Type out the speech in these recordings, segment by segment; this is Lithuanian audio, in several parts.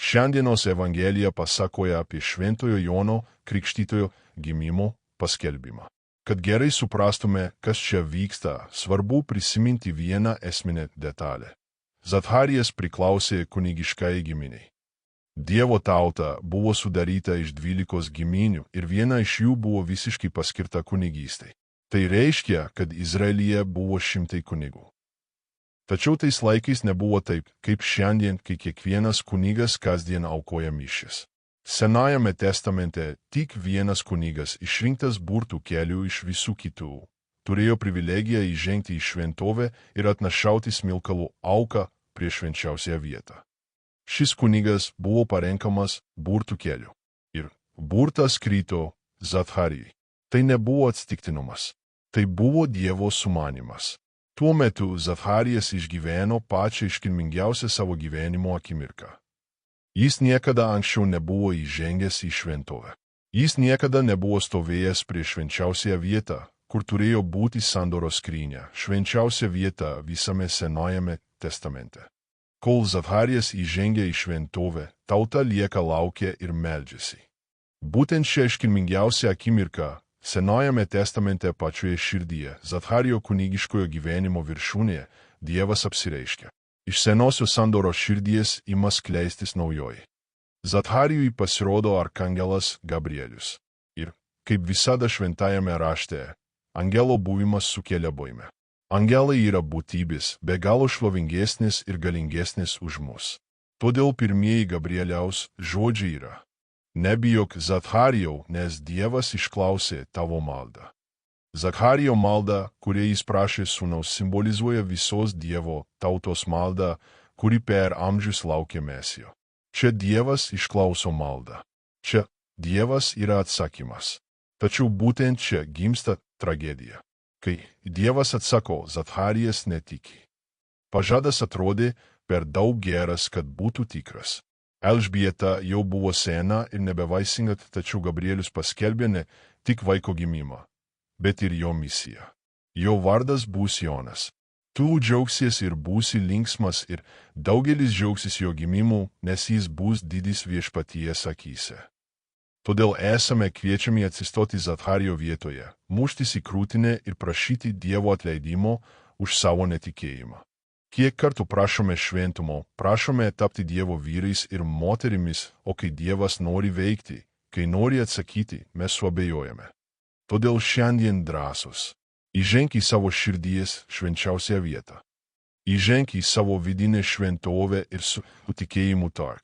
Šiandienos Evangelija pasakoja apie Šventojo Jono Krikštytojo gimimo paskelbimą. Kad gerai suprastume, kas čia vyksta, svarbu prisiminti vieną esminę detalę. Zacharijas priklausė kunigiškai giminiai. Dievo tauta buvo sudaryta iš 12 giminių ir viena iš jų buvo visiškai paskirta kunigystei. Tai reiškia, kad Izraelyje buvo šimtai kunigų. Tačiau tais laikais nebuvo taip, kaip šiandien, kai kiekvienas kunigas kasdien aukoja mišias. Senajame testamente tik vienas kunigas, išrinktas burtų kelių iš visų kitų, turėjo privilegiją įžengti į šventovę ir atnašauti smilkalų auką prie švenčiausią vietą. Šis kunigas buvo parenkamas burtų keliu. Ir burtas krito Zacharijai. Tai nebuvo atsitiktinumas. Tai buvo Dievo sumanymas. Tuo metu Zacharijas išgyveno pačią iškilmingiausią savo gyvenimo akimirką. Jis niekada anksčiau nebuvo įžengęs į šventovę. Jis niekada nebuvo stovėjęs prie švenčiausią vietą, kur turėjo būti sandoros skrynia, švenčiausia vieta visame Senajame testamente. Kol Zacharijas įžengia į šventovę, tauta lieka laukia ir meldžiasi. Būtent šią iškilmingiausią akimirką Senajame testamente pačioje širdyje, Zacharijo kunigiškojo gyvenimo viršūnėje, Dievas apsireiškia. Iš senosios sandoros širdies ima skleistis naujoji. Zacharijui pasirodo arkangelas Gabrielius. Ir, kaip visada šventajame rašte, angelo buvimas sukėlė baimę. Angelai yra būtybės, be galo šlovingesnės ir galingesnės už mus. Todėl pirmieji Gabrieliaus žodžiai yra: nebijok, Zacharijau, nes Dievas išklausė tavo maldą. Zacharijo malda, kuria jis prašė sūnaus, simbolizuoja visos Dievo tautos maldą, kuri per amžius laukia Mesijo. Čia Dievas išklauso maldą. Čia Dievas yra atsakymas. Tačiau būtent čia gimsta tragedija. Kai Dievas atsako, Zacharijas netiki. Pažadas atrodė per daug geras, kad būtų tikras. Elžbieta jau buvo sena ir nebevaisinga, tačiau Gabrielius paskelbė ne tik vaiko gimimą, bet ir jo misiją. Jo vardas bus Jonas. Tu džiaugsies ir būsi linksmas ir daugelis džiaugsis jo gimimu, nes jis bus didis viešpaties akyse. Todėl esame kviečiami atsistoti Zacharijo vietoje, muštis į krūtinę ir prašyti Dievo atleidimo už savo netikėjimą. Kiek kartų prašome šventumo, prašome tapti Dievo vyrais ir moterimis, o kai Dievas nori veikti, kai nori atsakyti, mes suabejojame. Todėl šiandien drąsus. Įženk į savo širdies švenčiausią vietą. Įženk į savo vidinę šventovę ir su tikėjimu tark: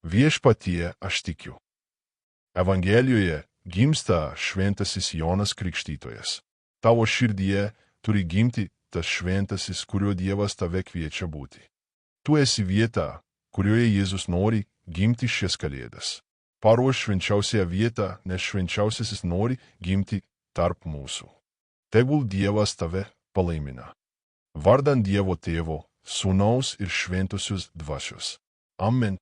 viešpatie, aš tikiu. Evangelijoje gimsta šventasis Jonas Krikštytojas. Tavo širdyje turi gimti tas šventasis, kuriuo Dievas tave kviečia būti. Tu esi vieta, kurioje Jėzus nori gimti šias kalėdas. Paruoš švenčiausią vietą, nes švenčiausiasis nori gimti tarp mūsų. Tegul Dievas tave palaimina. Vardan Dievo Tėvo, Sūnaus ir Šventosios Dvasios. Amen.